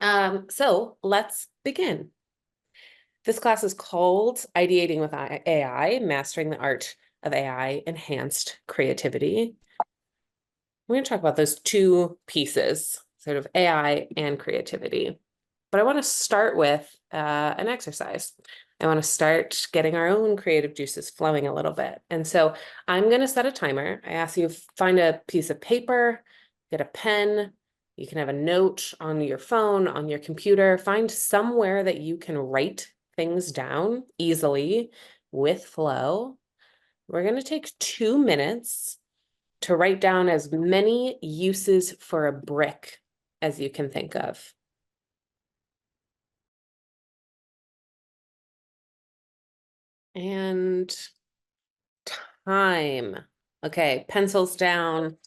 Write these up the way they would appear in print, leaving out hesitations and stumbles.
So let's begin. This class is called Ideating with AI, Mastering the Art of AI Enhanced Creativity. We're going to talk about those two pieces, sort of AI and creativity. But I want to start with an exercise. I want to start getting our own creative juices flowing a little bit. And so I'm going to set a timer. I ask you to find a piece of paper, get a pen. You can have a note on your phone, on your computer. Find somewhere that you can write things down easily with flow. We're going to take 2 minutes to write down as many uses for a brick as you can think of. And time. Okay, pencils down.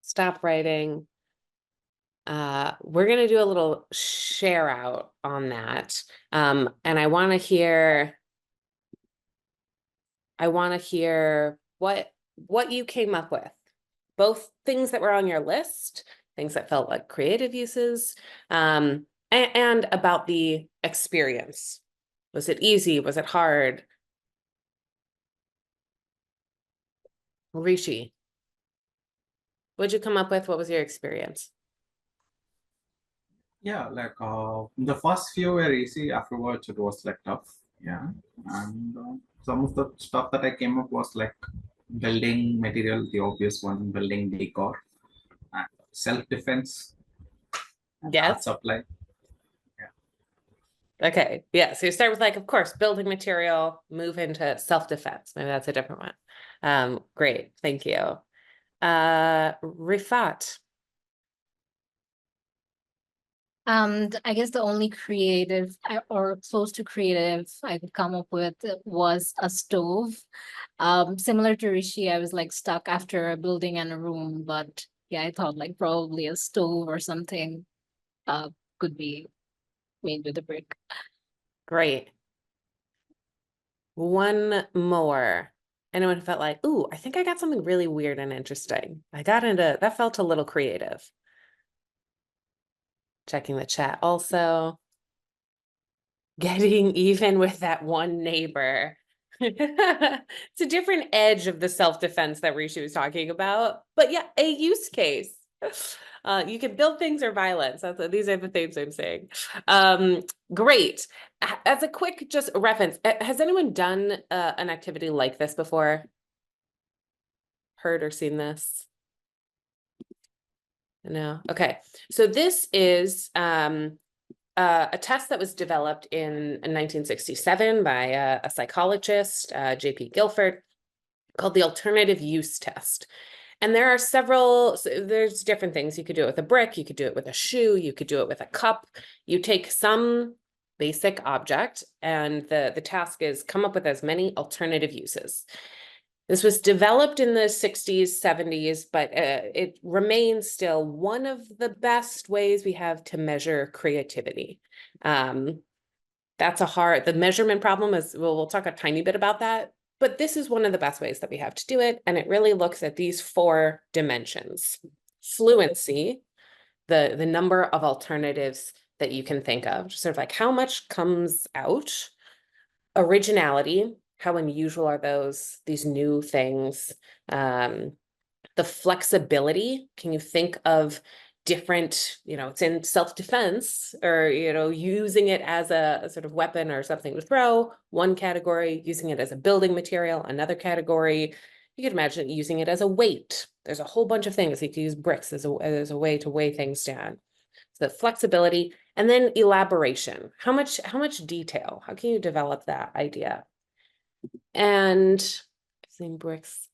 Stop writing. We're going to do a little share out on that. And I want to hear what you came up with. Both things that were on your list, things that felt like creative uses, and about the experience. Was it easy? Was it hard? Rishi, what'd you come up with? What was your experience? Yeah, the first few were easy. Afterwards, it was like tough. Yeah, and some of the stuff that I came up was like building material, the obvious one, building decor, and self-defense, and art Yes. supply. Okay. Yeah. So you start with, like, of course, building material, move into self-defense. Maybe that's a different one. Great. Thank you. Rifat. I guess the only creative or close to creative I could come up with was a stove. Similar to Rishi, I was like stuck after a building and a room, but yeah, I thought like probably a stove or something could be made with a brick. Great. One more. Anyone felt like, ooh, I think I got something really weird and interesting. That felt a little creative. Checking the chat also. Getting even with that one neighbor. It's a different edge of the self-defense that Rishi was talking about, but yeah, a use case. You can build things or violence. These are the things I'm saying. Great. As a quick just reference, has anyone done an activity like this before? Heard or seen this? No. Okay. So this is a test that was developed in 1967 by a psychologist, J.P. Guilford, called the alternative use test. And there are there's different things. You could do it with a brick, you could do it with a shoe, you could do it with a cup. You take some basic object, and the task is come up with as many alternative uses. This was developed in the 60s, 70s, but it remains still one of the best ways we have to measure creativity. The measurement problem is, we'll talk a tiny bit about that, but this is one of the best ways that we have to do it. And it really looks at these 4 dimensions. Fluency, the number of alternatives that you can think of, just sort of like how much comes out. Originality, how unusual are these new things? The flexibility, can you think of different, it's in self-defense, or, using it as a sort of weapon or something to throw, one category, using it as a building material, another category. You could imagine using it as a weight. There's a whole bunch of things. You could use bricks as a way to weigh things down. So flexibility, and then elaboration. How much detail? How can you develop that idea? And I've seen bricks.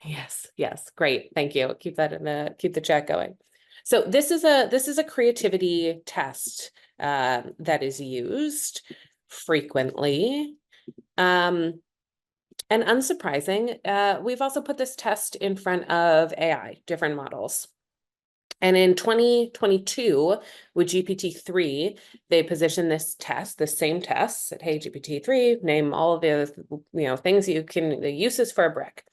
Yes, great. Thank you. Keep the chat going. So this is a creativity test that is used frequently. And unsurprising, we've also put this test in front of AI, different models. And in 2022, with GPT-3, they positioned this test, the same test, said, hey, GPT-3, name all of the things the uses for a brick.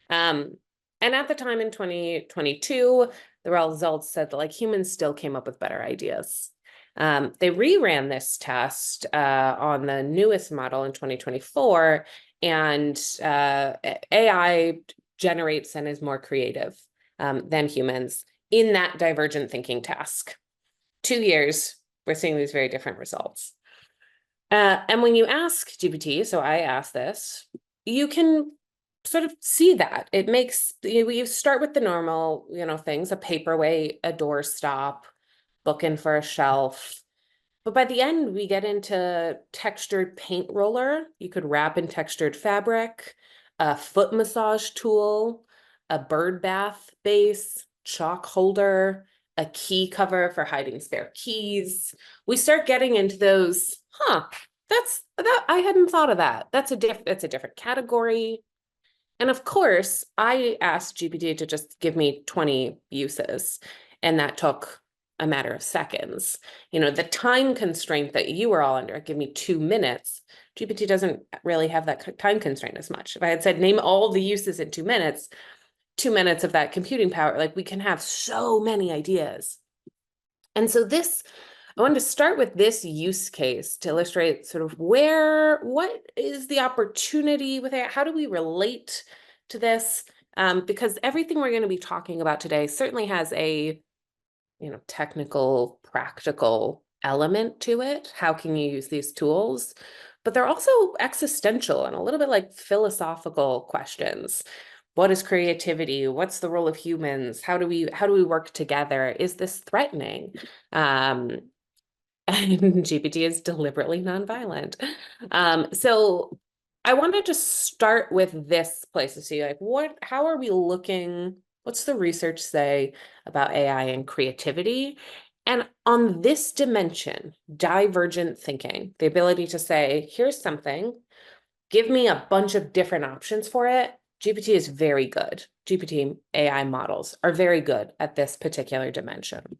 And at the time in 2022, the results said that like humans still came up with better ideas. They reran this test on the newest model in 2024, and AI generates and is more creative than humans in that divergent thinking task. 2 years, we're seeing these very different results. And when you ask GPT, so I asked this, you can sort of see that. It makes, you start with the normal, things, a paperweight, a doorstop, bookend for a shelf. But by the end, we get into textured paint roller. You could wrap in textured fabric, a foot massage tool, a bird bath base, chalk holder, a key cover for hiding spare keys. We start getting into those, that I hadn't thought of that. That's a different category. And of course, I asked GPT to just give me 20 uses, and that took a matter of seconds. The time constraint that you were all under, give me 2 minutes. GPT doesn't really have that time constraint as much. If I had said, name all the uses in 2 minutes, 2 minutes of that computing power, like we can have so many ideas. And so I wanted to start with this use case to illustrate sort of what is the opportunity with it? How do we relate to this? Because everything we're going to be talking about today certainly has a, technical, practical element to it. How can you use these tools? But they're also existential and a little bit like philosophical questions. What is creativity? What's the role of humans? How do we work together? Is this threatening? And GPT is deliberately nonviolent. So I want to just start with this place to see, like, how are we looking? What's the research say about AI and creativity? And on this dimension, divergent thinking, the ability to say, here's something, give me a bunch of different options for it. GPT is very good. GPT AI models are very good at this particular dimension.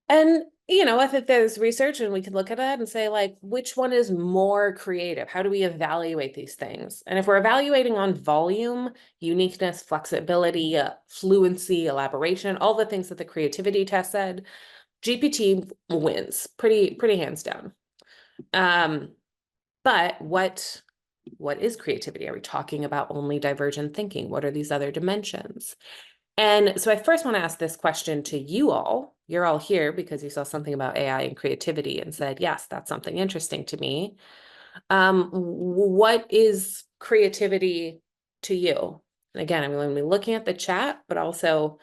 And, I think there's research and we can look at that and say, like, which one is more creative? How do we evaluate these things? And if we're evaluating on volume, uniqueness, flexibility, fluency, elaboration, all the things that the creativity test said, GPT wins pretty hands down. But what is creativity? Are we talking about only divergent thinking? What are these other dimensions? And so I first want to ask this question to you all. You're all here because you saw something about AI and creativity and said, yes, that's something interesting to me. What is creativity to you? And again, I'm going to be looking at the chat, but also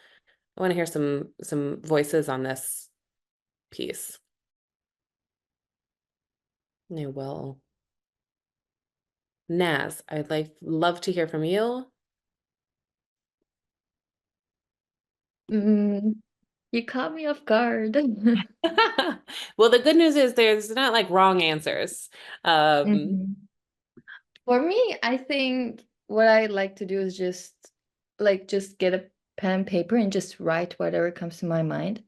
I want to hear some voices on this piece. I will. Naz, I'd love to hear from you. You caught me off guard. Well, the good news is there's not like wrong answers. For me, I think what I like to do is just get a pen and paper and just write whatever comes to my mind.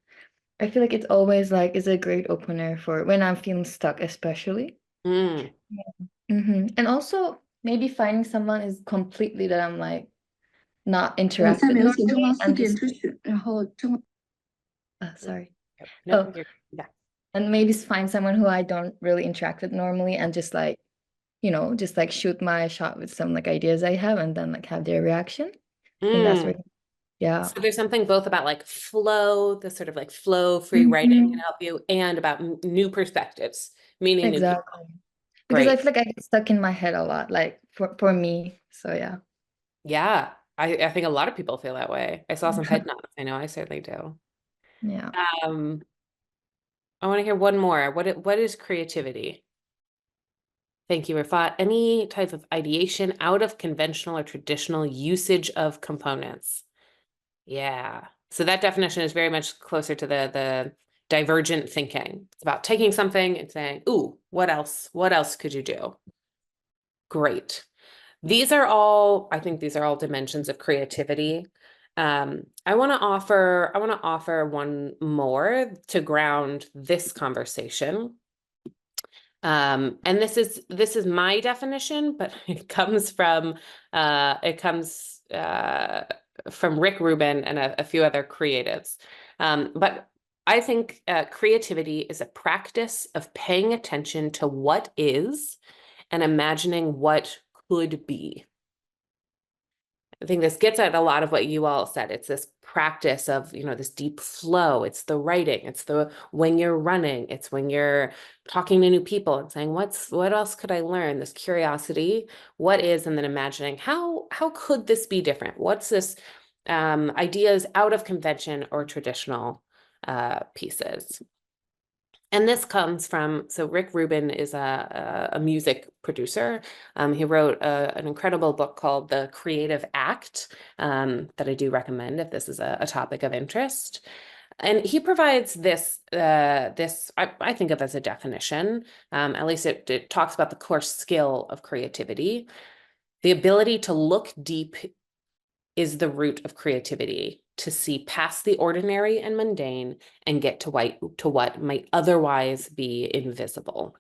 I feel like it's always is a great opener for when I'm feeling stuck, especially. Mm. And also maybe finding someone is completely that I'm not interacted normally and just sorry. No, Oh, and maybe find someone who I don't really interact with normally and just shoot my shot with some ideas I have and then have their reaction. And that's where, yeah. So there's something both about flow, the sort of flow free writing can help you, and about new perspectives, meaning exactly. New Because Great. I feel like I get stuck in my head a lot, for me. So yeah. Yeah, I think a lot of people feel that way. I saw some head nods. I know I certainly do. Yeah. I want to hear one more. What is creativity? Thank you, Rafat. Any type of ideation out of conventional or traditional usage of components. Yeah. So that definition is very much closer to the divergent thinking. It's about taking something and saying, ooh, what else? What else could you do? Great. I think these are all dimensions of creativity. I want to offer one more to ground this conversation. And this is my definition, but it comes from from Rick Rubin and a few other creatives. But I think creativity is a practice of paying attention to what is and imagining what could be. I think this gets at a lot of what you all said. It's this practice of, this deep flow. It's the writing. It's the when you're running. It's when you're talking to new people and saying, what else could I learn? This curiosity, what is, and then imagining how could this be different? What's this ideas out of convention or traditional pieces. And this comes from, so Rick Rubin is a music producer. He wrote an incredible book called The Creative Act that I do recommend if this is a topic of interest. And he provides this, I think of as a definition, at least it talks about the core skill of creativity. The ability to look deep is the root of creativity, to see past the ordinary and mundane and get to what might otherwise be invisible.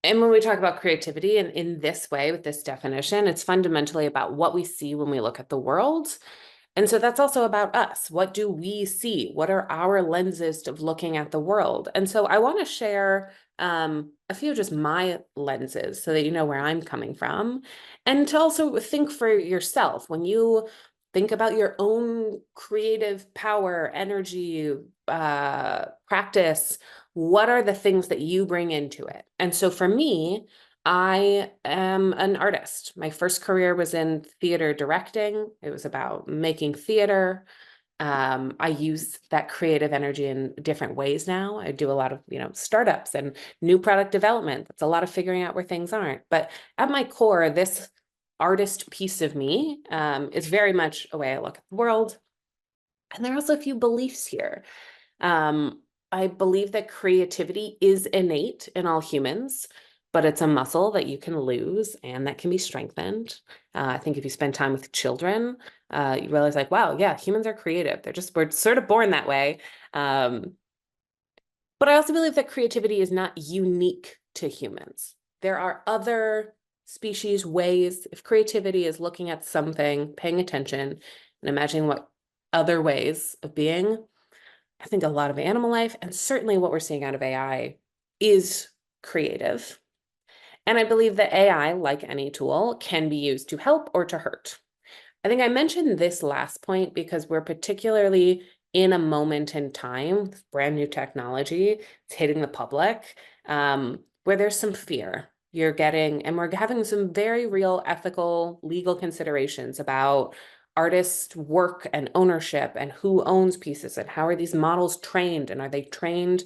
And when we talk about creativity in this way, with this definition, it's fundamentally about what we see when we look at the world. And so that's also about us. What do we see? What are our lenses of looking at the world? And so I want to share a few of just my lenses so that you know where I'm coming from, and to also think for yourself when you think about your own creative power, energy, practice. What are the things that you bring into it? And so for me, I am an artist. My first career was in theater directing. It was about making theater. I use that creative energy in different ways now. I do a lot of, startups and new product development. That's a lot of figuring out where things aren't. But at my core, this artist piece of me is very much a way I look at the world. And there are also a few beliefs here. I believe that creativity is innate in all humans, but it's a muscle that you can lose and that can be strengthened. I think if you spend time with children, you realize wow, yeah, humans are creative. We're sort of born that way. But I also believe that creativity is not unique to humans. There are other species, ways. If creativity is looking at something, paying attention, and imagining what other ways of being, I think a lot of animal life, and certainly what we're seeing out of AI, is creative. And I believe that AI, like any tool, can be used to help or to hurt. I think I mentioned this last point because we're particularly in a moment in time, brand new technology, it's hitting the public, where there's some fear. And we're having some very real ethical, legal considerations about artists' work and ownership and who owns pieces and how are these models trained, and are they trained,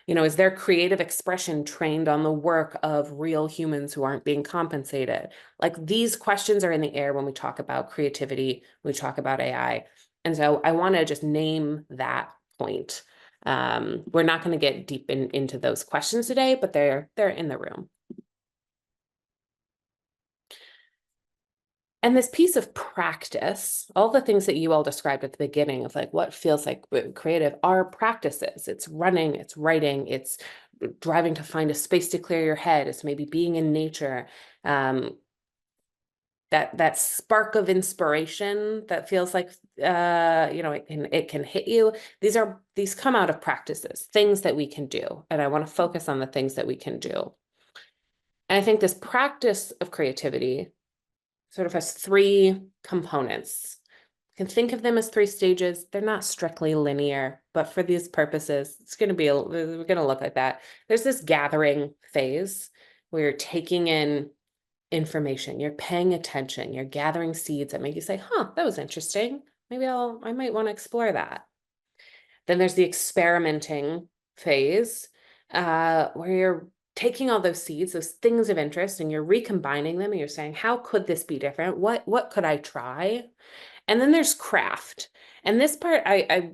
is their creative expression trained on the work of real humans who aren't being compensated? Like, these questions are in the air when we talk about creativity, when we talk about AI. And so I want to just name that point. We're not going to get deep into those questions today, but they're in the room. And this piece of practice, all the things that you all described at the beginning of what feels like creative are practices. It's running, it's writing, it's driving to find a space to clear your head. It's maybe being in nature. That spark of inspiration that feels like, it can hit you. These come out of practices, things that we can do. And I want to focus on the things that we can do. And I think this practice of creativity sort of has three components. You can think of them as three stages. They're not strictly linear, but for these purposes, we're going to look like that. There's this gathering phase where you're taking in information, you're paying attention, you're gathering seeds that make you say, that was interesting. Maybe I might want to explore that. Then there's the experimenting phase, where you're taking all those seeds, those things of interest, and you're recombining them and you're saying, how could this be different? What could I try? And then there's craft. And this part, I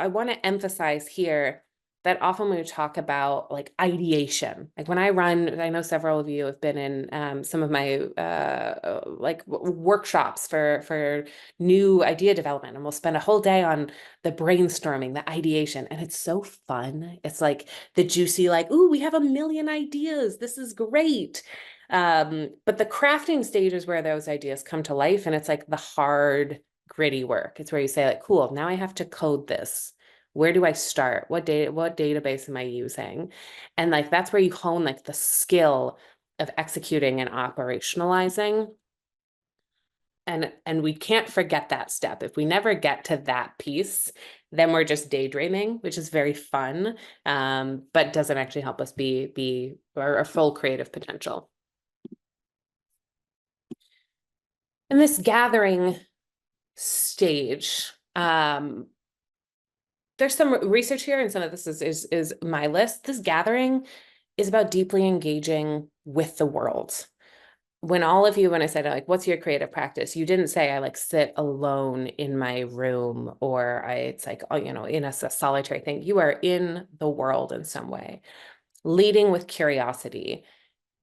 want to emphasize here that often when we talk about ideation, when I run, I know several of you have been in some of my workshops for new idea development, and we'll spend a whole day on the brainstorming, the ideation, and it's so fun. It's like the juicy, ooh, we have a million ideas. This is great. But the crafting stage is where those ideas come to life, and it's like the hard, gritty work. It's where you say like, cool, now I have to code this. Where do I start? What database am I using? And like, that's where you hone like the skill of executing and operationalizing. And we can't forget that step. If we never get to that piece, then we're just daydreaming, which is very fun, but doesn't actually help us be our full creative potential. In this gathering stage, there's some research here, and some of this is my list. This gathering is about deeply engaging with the world. When I said like, what's your creative practice? You didn't say I like sit alone in my room, or it's like, oh, you know, in a solitary thing. You are in the world in some way, leading with curiosity.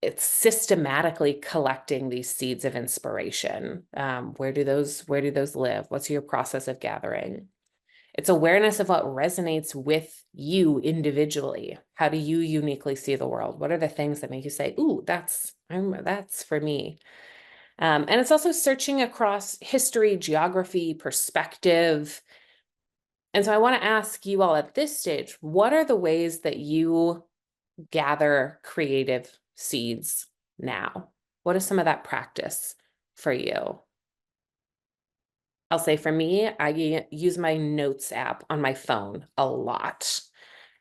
It's systematically collecting these seeds of inspiration. Where do those live? What's your process of gathering? It's awareness of what resonates with you individually. How do you uniquely see the world? What are the things that make you say, ooh, that's for me? And it's also searching across history, geography, perspective. And so I want to ask you all at this stage, what are the ways that you gather creative seeds now? What is some of that practice for you? I'll say for me, I use my notes app on my phone a lot.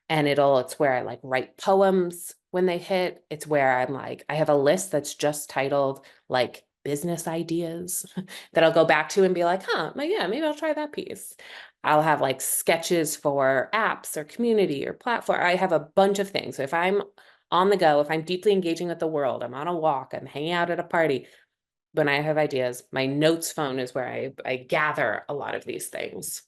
And it's where I like write poems when they hit. It's where I'm like, I have a list that's just titled like business ideas that I'll go back to and be like, yeah, maybe I'll try that piece. I'll have like sketches for apps or community or platform. I have a bunch of things. So if I'm on the go, if I'm deeply engaging with the world, I'm on a walk, I'm hanging out at a party, when I have ideas, my notes phone is where I gather a lot of these things.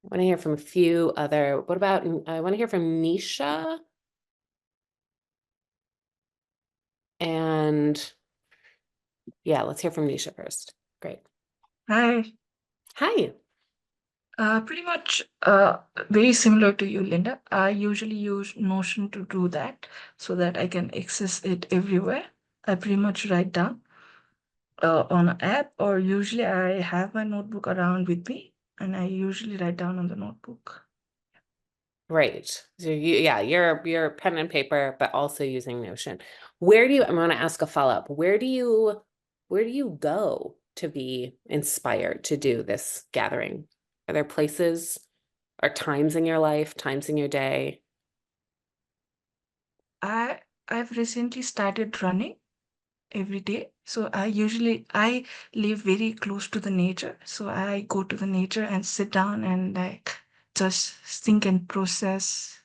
I want to hear from a few other, I want to hear from Nisha. And yeah, let's hear from Nisha first. Great. Hi. Hi. Pretty much very similar to you, Linda. I usually use Notion to do that so that I can access it everywhere. I pretty much write down on an app, or usually I have my notebook around with me and I usually write down on the notebook. Great. So you're pen and paper, but also using Notion. I'm going to ask a follow-up. Where do you go to be inspired to do this gathering? Are there places or times in your life, times in your day? I've recently started running every day. So I live very close to the nature. So I go to the nature and sit down and like just think and process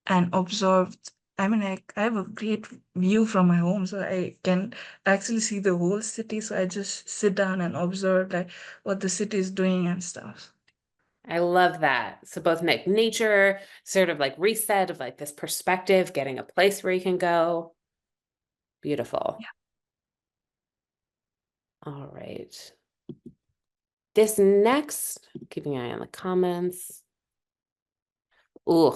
and observe. I mean, I have a great view from my home, so I can actually see the whole city. So I just sit down and observe like what the city is doing and stuff. I love that. So both nature, sort of like reset of like this perspective, getting a place where you can go. Beautiful. Yeah. All right. This next, keeping an eye on the comments. Ooh,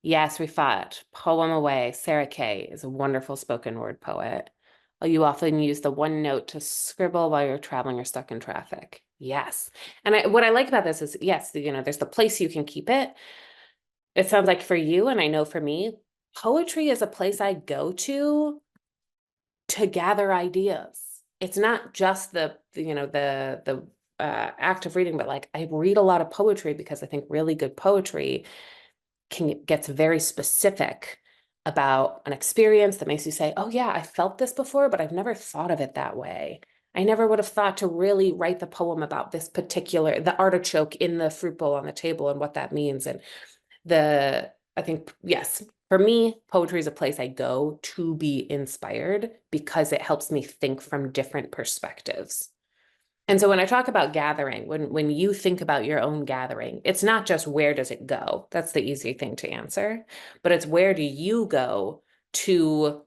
yes, Rifat, Poem Away. Sarah Kay is a wonderful spoken word poet. You often use the one note to scribble while you're traveling or stuck in traffic. Yes. And what I like about this is, yes, there's the place you can keep it. It sounds like for you, and I know for me, poetry is a place I go to gather ideas. It's not just the act of reading, but like I read a lot of poetry because I think really good poetry gets very specific about an experience that makes you say, oh yeah, I felt this before, but I've never thought of it that way. I never would have thought to really write the poem about the artichoke in the fruit bowl on the table and what that means. And I think, yes, for me, poetry is a place I go to be inspired because it helps me think from different perspectives. And so when I talk about gathering, when you think about your own gathering, it's not just where does it go? That's the easy thing to answer, but it's where do you go to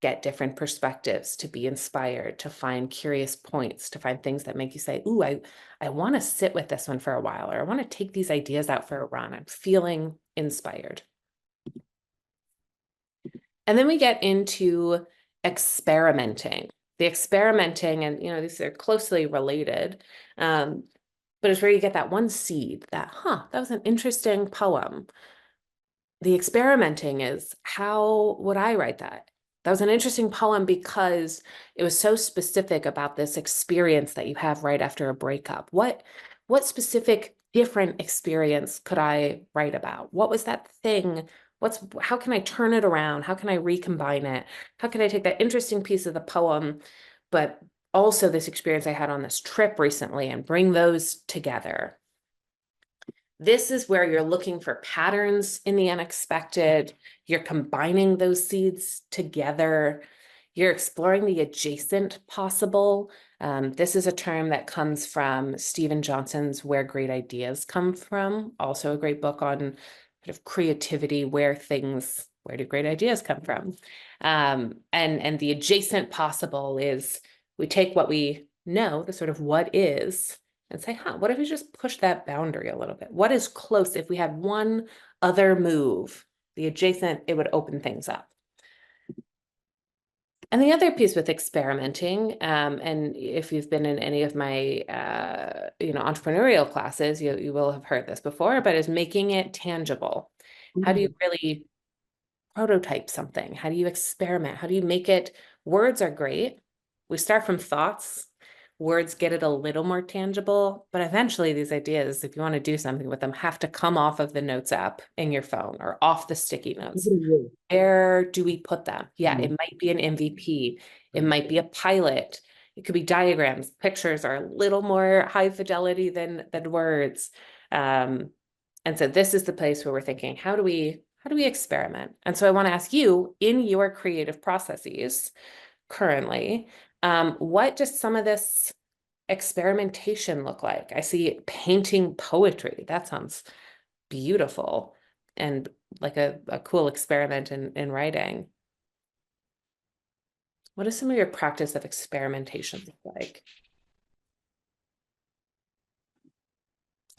get different perspectives, to be inspired, to find curious points, to find things that make you say, ooh, I want to sit with this one for a while, or I want to take these ideas out for a run. I'm feeling inspired. And then we get into experimenting. The experimenting, and these are closely related, but it's where you get that one seed that, that was an interesting poem. The experimenting is, how would I write that? That was an interesting poem because it was so specific about this experience that you have right after a breakup. What specific different experience could I write about? What was that thing? How can I turn it around? How can I recombine it? How can I take that interesting piece of the poem, but also this experience I had on this trip recently, and bring those together? This is where you're looking for patterns in the unexpected. You're combining those seeds together. You're exploring the adjacent possible. This is a term that comes from Stephen Johnson's Where Great Ideas Come From, also a great book on kind of creativity, where do great ideas come from? And the adjacent possible is, we take what we know, the sort of what is, and say, what if we just push that boundary a little bit? What is close? If we had one other move, the adjacent, it would open things up. And the other piece with experimenting, and if you've been in any of my entrepreneurial classes, you will have heard this before, but is making it tangible. How do you really prototype something? How do you experiment? How do you make it? Words are great. We start from thoughts. Words get it a little more tangible, but eventually these ideas, if you want to do something with them, have to come off of the notes app in your phone or off the sticky notes. Where do we put them? Yeah, it might be an MVP. It might be a pilot. It could be diagrams. Pictures are a little more high fidelity than words. And so this is the place where we're thinking, how do we experiment? And so I want to ask you, in your creative processes currently, what does some of this experimentation look like? I see painting poetry. That sounds beautiful and like a cool experiment in writing. What is some of your practice of experimentation look like?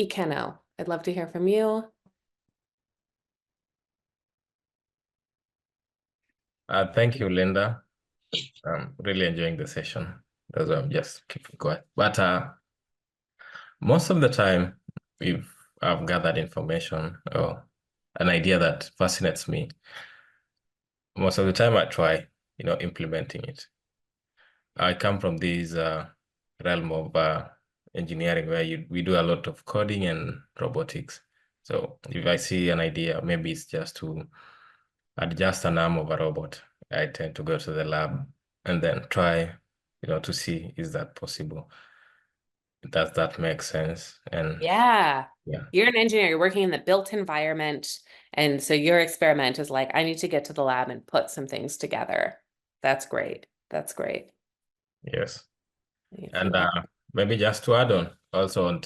Ikeno, I'd love to hear from you. Thank you, Linda. I'm really enjoying the session. That's why I'm just keeping quiet. But most of the time, I've gathered information or an idea that fascinates me. Most of the time, I try, implementing it. I come from this realm of engineering where we do a lot of coding and robotics. So if I see an idea, maybe it's just to adjust an arm of a robot, I tend to go to the lab and then try, to see, is that possible? Does that make sense? And Yeah. yeah, You're an engineer, you're working in the built environment. And so your experiment is like, I need to get to the lab and put some things together. That's great. That's great. yes. Yeah. And maybe just to add on, also,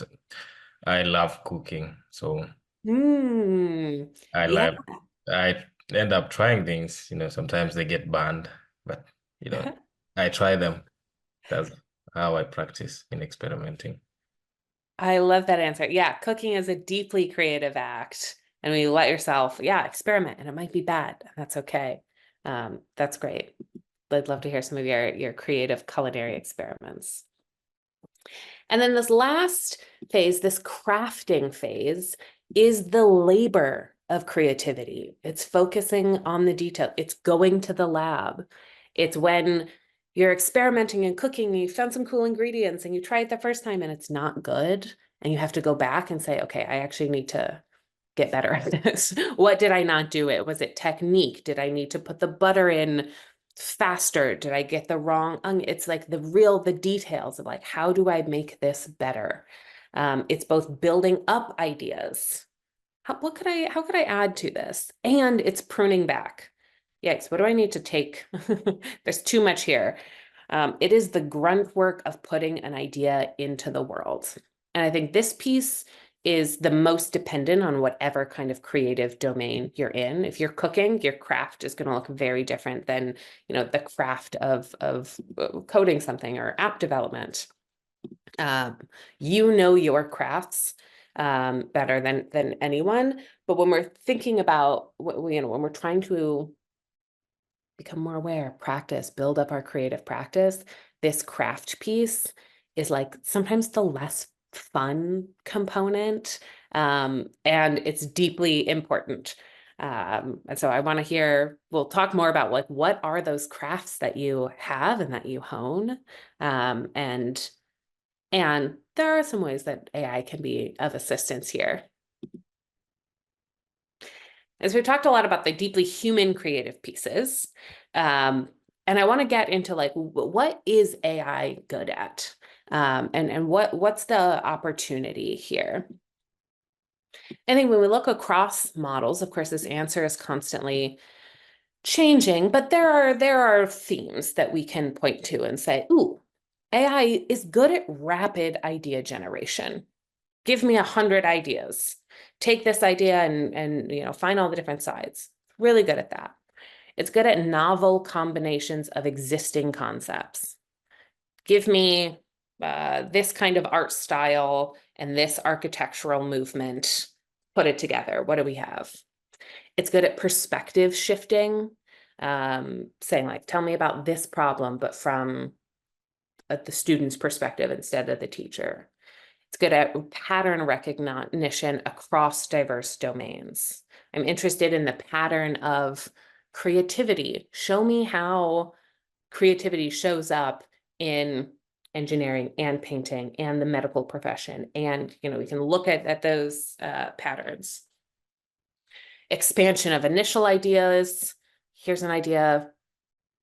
I love cooking. So Yeah. I end up trying things, sometimes they get banned, but, I try them. That's how I practice in experimenting. I love that answer. Yeah, cooking is a deeply creative act, and when you let yourself, experiment, and it might be bad, and that's okay. That's great. I'd love to hear some of your creative culinary experiments. And then this last phase, this crafting phase, is the labor of creativity. It's focusing on the detail. It's going to the lab. It's when you're experimenting and cooking, and you found some cool ingredients and you try it the first time and it's not good. And you have to go back and say, okay, I actually need to get better at this. What did I not do it? Was it technique? Did I need to put the butter in faster? Did I get the wrong? It's like the details of like, how do I make this better? It's both building up ideas. How could I add to this? And it's pruning back. Yikes, what do I need to take? There's too much here. It is the grunt work of putting an idea into the world. And I think this piece is the most dependent on whatever kind of creative domain you're in. If you're cooking, your craft is going to look very different than, the craft of coding something or app development. Your crafts better than anyone. But when we're thinking about, when we're trying to become more aware, practice, build up our creative practice. This craft piece is like sometimes the less fun component, and it's deeply important. And so I want to hear, we'll talk more about like, what are those crafts that you have and that you hone? And there are some ways that AI can be of assistance here. As we've talked a lot about the deeply human creative pieces, and I want to get into like, what is AI good at? And what's the opportunity here? I think when we look across models, of course, this answer is constantly changing, but there are themes that we can point to and say, ooh, AI is good at rapid idea generation. Give me 100 ideas. Take this idea and find all the different sides. Really good at that. It's good at novel combinations of existing concepts. Give me this kind of art style and this architectural movement. Put it together. What do we have? It's good at perspective shifting, saying like, tell me about this problem, but from the student's perspective instead of the teacher. It's good at pattern recognition across diverse domains. I'm interested in the pattern of creativity. Show me how creativity shows up in engineering and painting and the medical profession. And, we can look at those patterns. Expansion of initial ideas. Here's an idea.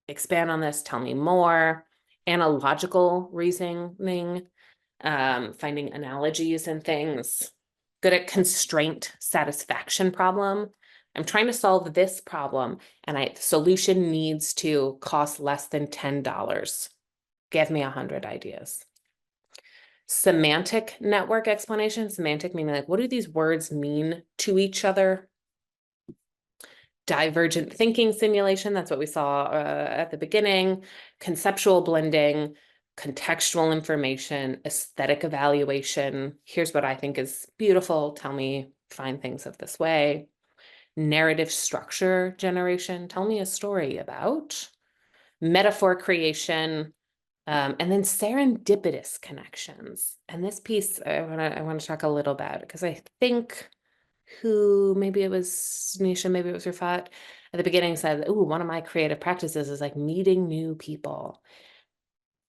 Expand on this. Tell me more. Analogical reasoning. Finding analogies and things. Good at constraint satisfaction problem. I'm trying to solve this problem and the solution needs to cost less than $10. Give me 100 ideas. Semantic network explanation. Semantic meaning like, what do these words mean to each other? Divergent thinking simulation. That's what we saw at the beginning. Conceptual blending. Contextual information, aesthetic evaluation. Here's what I think is beautiful. Tell me, find things of this way. Narrative structure generation. Tell me a story about. Metaphor creation, and then serendipitous connections. And this piece I want to talk a little about because I think maybe it was Nisha, maybe it was Rafat at the beginning said, "Ooh, one of my creative practices is like meeting new people."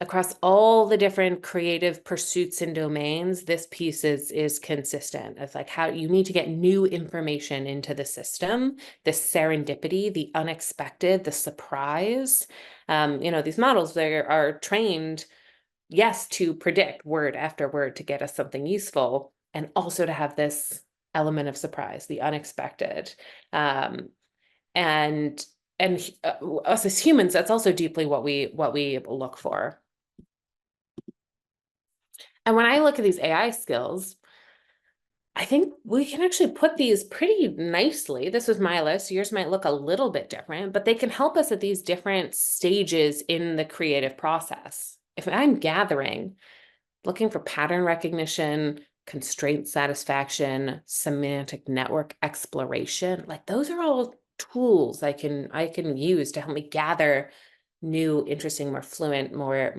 Across all the different creative pursuits and domains, this piece is consistent. It's like how you need to get new information into the system, the serendipity, the unexpected, the surprise. These models, they are trained, yes, to predict word after word to get us something useful, and also to have this element of surprise, the unexpected. And us as humans, that's also deeply what we look for. And when I look at these AI skills, I think we can actually put these pretty nicely. This was my list. Yours might look a little bit different, but they can help us at these different stages in the creative process. If I'm gathering, looking for pattern recognition, constraint satisfaction, semantic network exploration, like those are all tools I can use to help me gather new, interesting, more fluent, more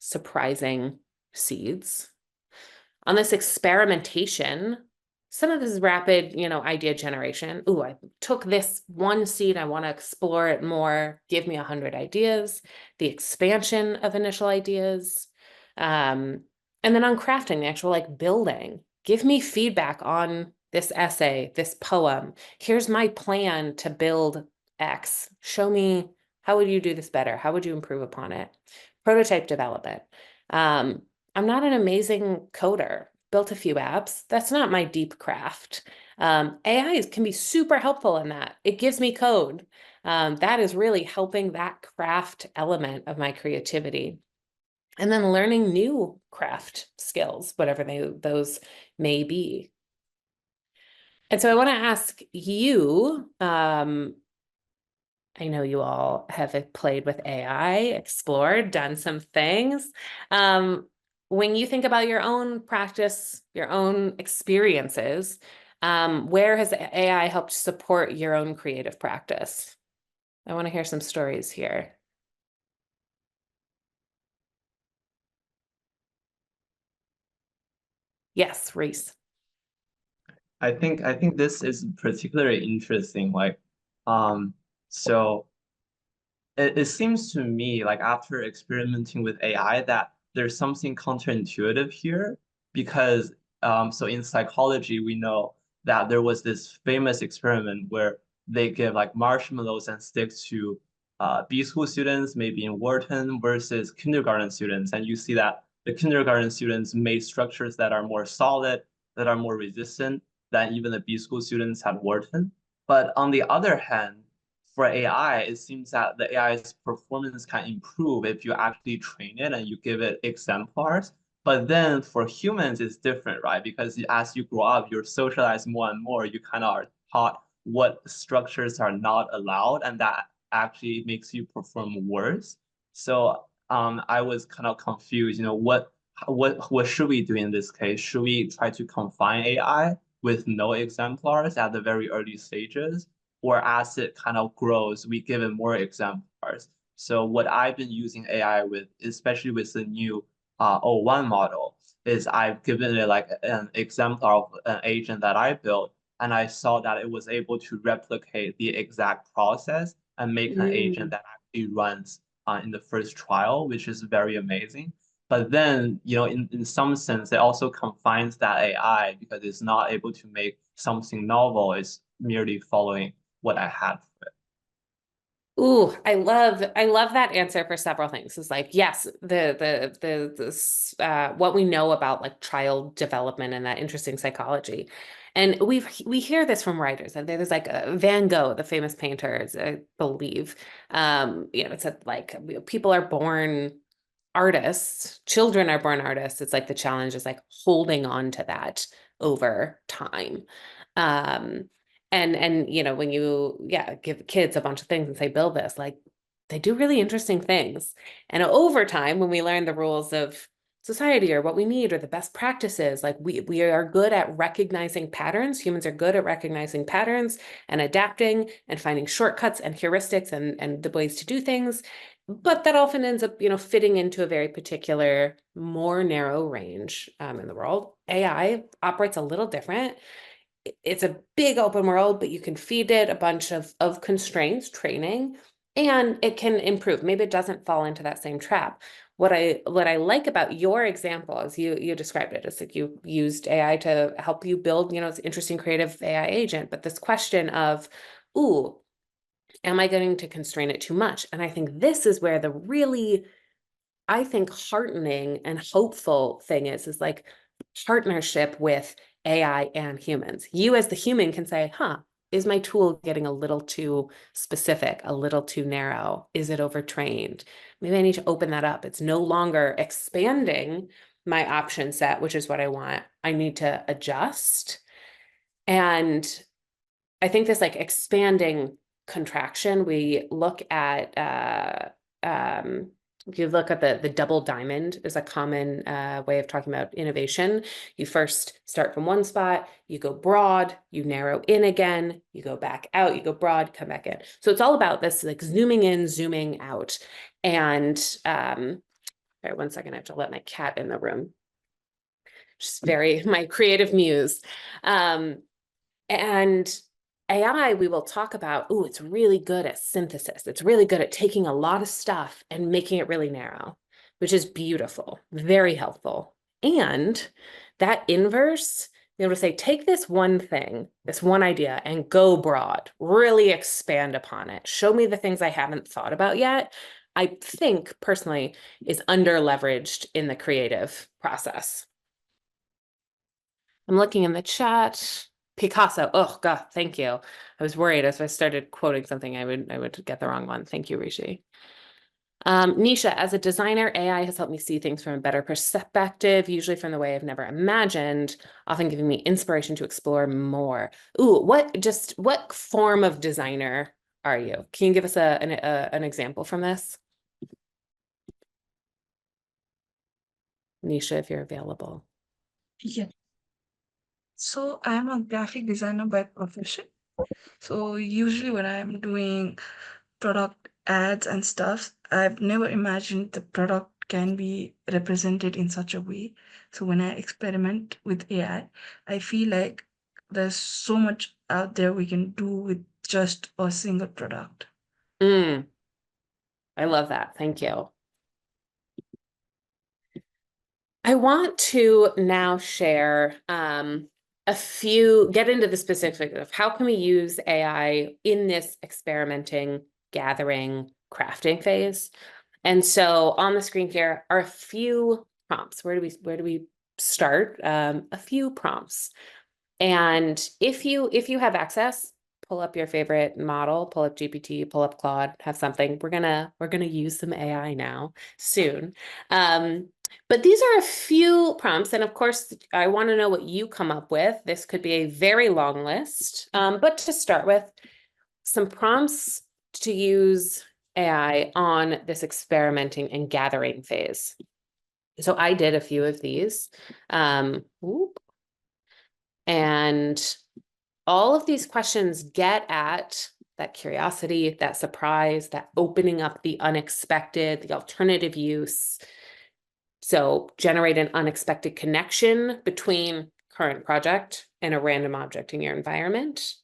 surprising seeds. On this experimentation, some of this is rapid, idea generation. Ooh, I took this one seed, I want to explore it more. Give me 100 ideas. The expansion of initial ideas. And then on crafting, the actual like building. Give me feedback on this essay, this poem. Here's my plan to build X. Show me, how would you do this better? How would you improve upon it? Prototype development. I'm not an amazing coder, built a few apps. That's not my deep craft. AI can be super helpful in that. It gives me code. That is really helping that craft element of my creativity. And then learning new craft skills, whatever those may be. And so I want to ask you, I know you all have played with AI, explored, done some things. When you think about your own practice, your own experiences, where has AI helped support your own creative practice? I want to hear some stories here. Yes, Reese. I think this is particularly interesting. Like, so it seems to me like after experimenting with AI that there's something counterintuitive here because so in psychology we know that there was this famous experiment where they give like marshmallows and sticks to B school students, maybe in Wharton, versus kindergarten students, and you see that the kindergarten students made structures that are more solid, that are more resistant than even the B school students at Wharton. But on the other hand, for AI, it seems that the AI's performance can improve if you actually train it and you give it exemplars. But then for humans, it's different, right? Because as you grow up, you're socialized more and more. You kind of are taught what structures are not allowed, and that actually makes you perform worse. So I was kind of confused, what should we do in this case? Should we try to confine AI with no exemplars at the very early stages? Or as it kind of grows, we give it more exemplars. So what I've been using AI with, especially with the new O1 model, is I've given it like an exemplar of an agent that I built, and I saw that it was able to replicate the exact process and make an agent that actually runs in the first trial, which is very amazing. But then, in some sense, it also confines that AI because it's not able to make something novel. It's merely following what I had for it. Ooh, I love that answer for several things. It's like, yes, what we know about like child development and that interesting psychology. And we hear this from writers, and there's like Van Gogh, the famous painter, I believe. It said like people are born artists, children are born artists. It's like the challenge is like holding on to that over time. And when you give kids a bunch of things and say build this, like they do really interesting things. And over time, when we learn the rules of society or what we need or the best practices, like we are good at recognizing patterns. Humans are good at recognizing patterns and adapting and finding shortcuts and heuristics and the ways to do things. But that often ends up, fitting into a very particular, more narrow range in the world. AI operates a little different. It's a big open world, but you can feed it a bunch of constraints, training, and it can improve. Maybe it doesn't fall into that same trap. What I like about your example is you described it as like you used AI to help you build, it's an interesting creative AI agent, but this question of, ooh, am I going to constrain it too much? And I think this is where the really, I think, heartening and hopeful thing is like partnership with AI and humans. You as the human can say, is my tool getting a little too specific, a little too narrow? Is it overtrained? Maybe I need to open that up. It's no longer expanding my option set, which is what I want. I need to adjust. And I think this like expanding contraction, we look at, if you look at the double diamond is a common way of talking about innovation. You first start from one spot, you go broad, you narrow in again, you go back out, you go broad, come back in. So it's all about this like zooming in, zooming out. And all right, 1 second, I have to let my cat in the room. Just my creative muse. And AI, we will talk about, it's really good at synthesis. It's really good at taking a lot of stuff and making it really narrow, which is beautiful, very helpful. And that inverse, be able to say, take this one thing, this one idea, and go broad, really expand upon it. Show me the things I haven't thought about yet. I think personally is under leveraged in the creative process. I'm looking in the chat. Picasso. Oh God, thank you. I was worried as I started quoting something, I would get the wrong one. Thank you, Rishi. Nisha, as a designer, AI has helped me see things from a better perspective, usually from the way I've never imagined, often giving me inspiration to explore more. Ooh, what form of designer are you? Can you give us an example from this? Nisha, if you're available. Yeah. So I'm a graphic designer by profession. So usually when I'm doing product ads and stuff, I've never imagined the product can be represented in such a way. So when I experiment with AI, I feel like there's so much out there we can do with just a single product. I love that. Thank you. I want to now share get into the specifics of how can we use AI in this experimenting, gathering, crafting phase. And so on the screen here are a few prompts. Where do we start? A few prompts. And if you have access, pull up your favorite model, pull up GPT, pull up Claude, have something. We're gonna use some AI now soon. But these are a few prompts, and of course, I want to know what you come up with. This could be a very long list, but to start with, some prompts to use AI on this experimenting and gathering phase. So I did a few of these. And all of these questions get at that curiosity, that surprise, that opening up the unexpected, the alternative use. So generate an unexpected connection between current project and a random object in your environment.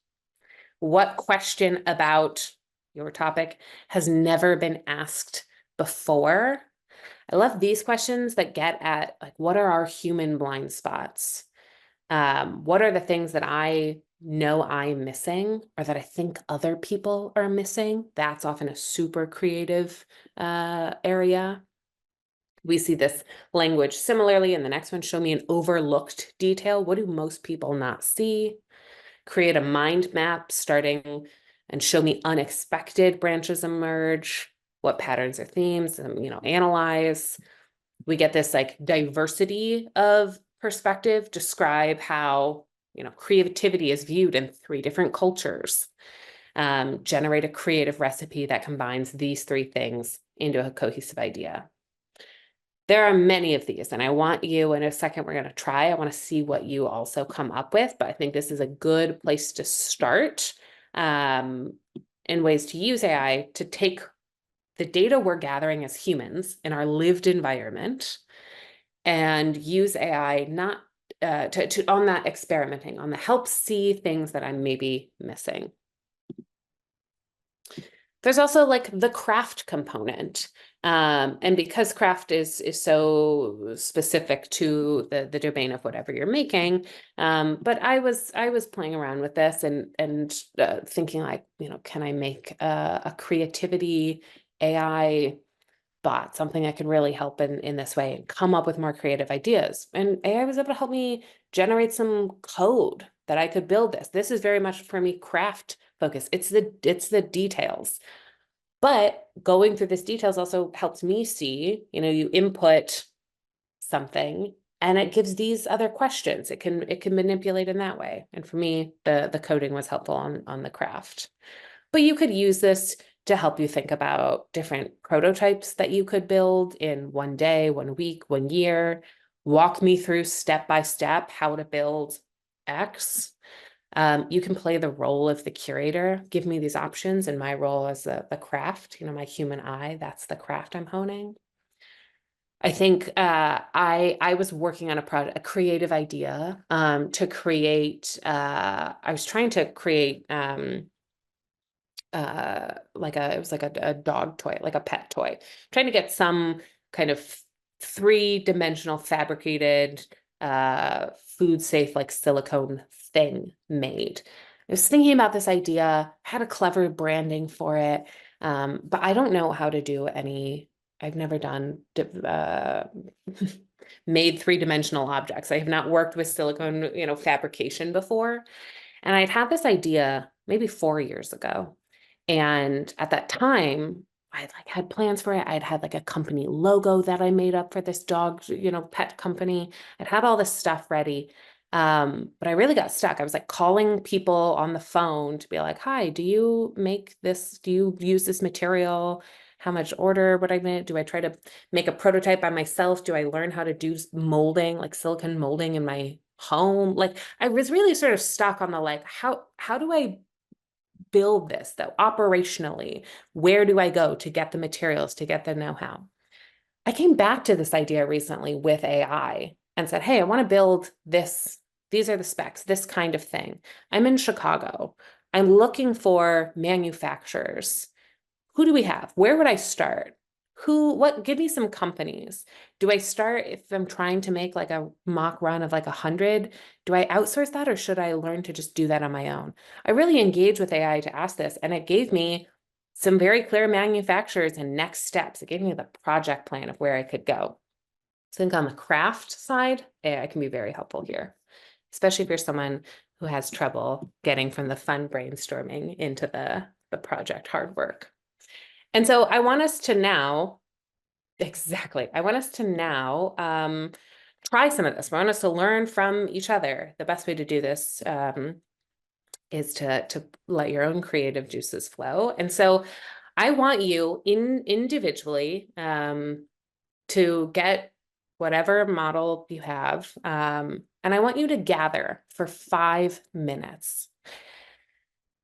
What question about your topic has never been asked before? I love these questions that get at, like, what are our human blind spots? What are the things that I know I'm missing or that I think other people are missing? That's often a super creative area. We see this language similarly in the next one. Show me an overlooked detail. What do most people not see? Create a mind map starting and show me unexpected branches emerge. What patterns or themes, analyze. We get this like diversity of perspective, describe how, creativity is viewed in 3 different cultures. Generate a creative recipe that combines these 3 things into a cohesive idea. There are many of these, and I want you, in a second, we're going to try. I want to see what you also come up with, but I think this is a good place to start in ways to use AI to take the data we're gathering as humans in our lived environment and use AI not on that experimenting, on the help see things that I'm maybe missing. There's also like the craft component. And because craft is so specific to the domain of whatever you're making, but I was playing around with this and thinking like, can I make a creativity AI bot, something that could really help in this way and come up with more creative ideas. And AI was able to help me generate some code that I could build this. This is very much for me craft focused. It's the details. But going through this details also helps me see, you input something and it gives these other questions. It can manipulate in that way. And for me, the coding was helpful on the craft. But you could use this to help you think about different prototypes that you could build in 1 day, 1 week, 1 year. Walk me through step by step how to build X. You can play the role of the curator. Give me these options, and my role as the craft, my human eye, that's the craft I'm honing. I think I was working on a creative idea to create, I was trying to create it was like a dog toy, like a pet toy, trying to get some kind of 3-dimensional fabricated food safe like silicone thing made. I was thinking about this idea, had a clever branding for it, but I don't know how to do I've never done made 3-dimensional objects. I have not worked with silicone, fabrication before. And I'd had this idea maybe 4 years ago. And at that time, I had plans for it. I'd had like a company logo that I made up for this dog, pet company. I'd had all this stuff ready. But I really got stuck. I was like calling people on the phone to be like, hi, do you make this? Do you use this material? How much order would I make? Do I try to make a prototype by myself? Do I learn how to do molding, like silicone molding in my home? Like I was really sort of stuck on the, like, how do I build this though, operationally? Where do I go to get the materials, to get the know-how? I came back to this idea recently with AI and said, hey, I want to build this. These are the specs, this kind of thing. I'm in Chicago. I'm looking for manufacturers. Who do we have? Where would I start? Give me some companies. Do I start if I'm trying to make like a mock run of like 100? Do I outsource that or should I learn to just do that on my own? I really engaged with AI to ask this, and it gave me some very clear manufacturers and next steps. It gave me the project plan of where I could go. So I think on the craft side, AI can be very helpful here, especially if you're someone who has trouble getting from the fun brainstorming into the project hard work. And so I want us to now, I want us to now try some of this. I want us to learn from each other. The best way to do this is to let your own creative juices flow. And so I want you individually to get whatever model you have. And I want you to gather for 5 minutes.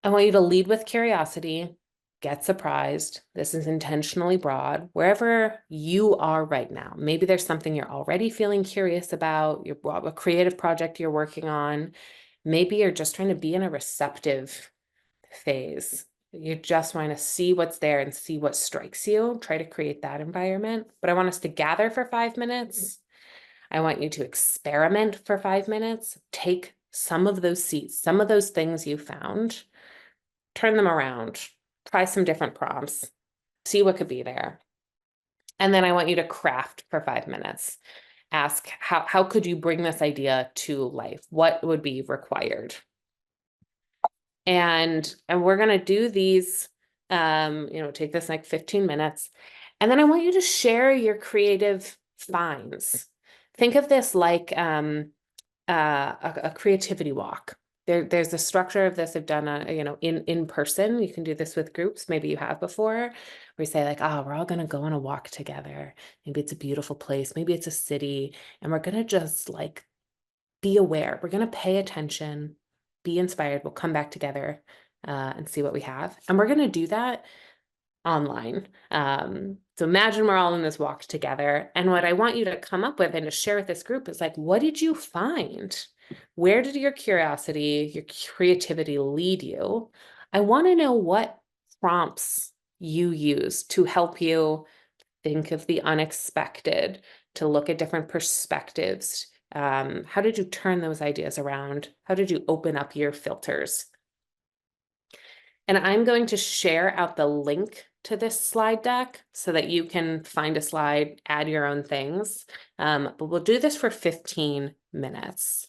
I want you to lead with curiosity, get surprised. This is intentionally broad. Wherever you are right now, maybe there's something you're already feeling curious about, a creative project you're working on. Maybe you're just trying to be in a receptive phase. You just want to see what's there and see what strikes you. Try to create that environment. But I want us to gather for 5 minutes. I want you to experiment for 5 minutes. Take some of those seeds, some of those things you found, turn them around, try some different prompts, see what could be there. And then I want you to craft for 5 minutes. Ask, how could you bring this idea to life? What would be required? And we're going to do these, take this like 15 minutes. And then I want you to share your creative finds. Think of this like a creativity walk. There's a structure of this I've done, in person. You can do this with groups. Maybe you have before, where you say like, oh, we're all going to go on a walk together. Maybe it's a beautiful place. Maybe it's a city. And we're going to just like be aware. We're going to pay attention, be inspired. We'll come back together and see what we have. And we're going to do that online. So imagine we're all in this walk together. And what I want you to come up with and to share with this group is like, what did you find? Where did your curiosity, your creativity lead you? I want to know what prompts you use to help you think of the unexpected, to look at different perspectives. How did you turn those ideas around? How did you open up your filters? And I'm going to share out the link to this slide deck so that you can find a slide, add your own things. But we'll do this for 15 minutes.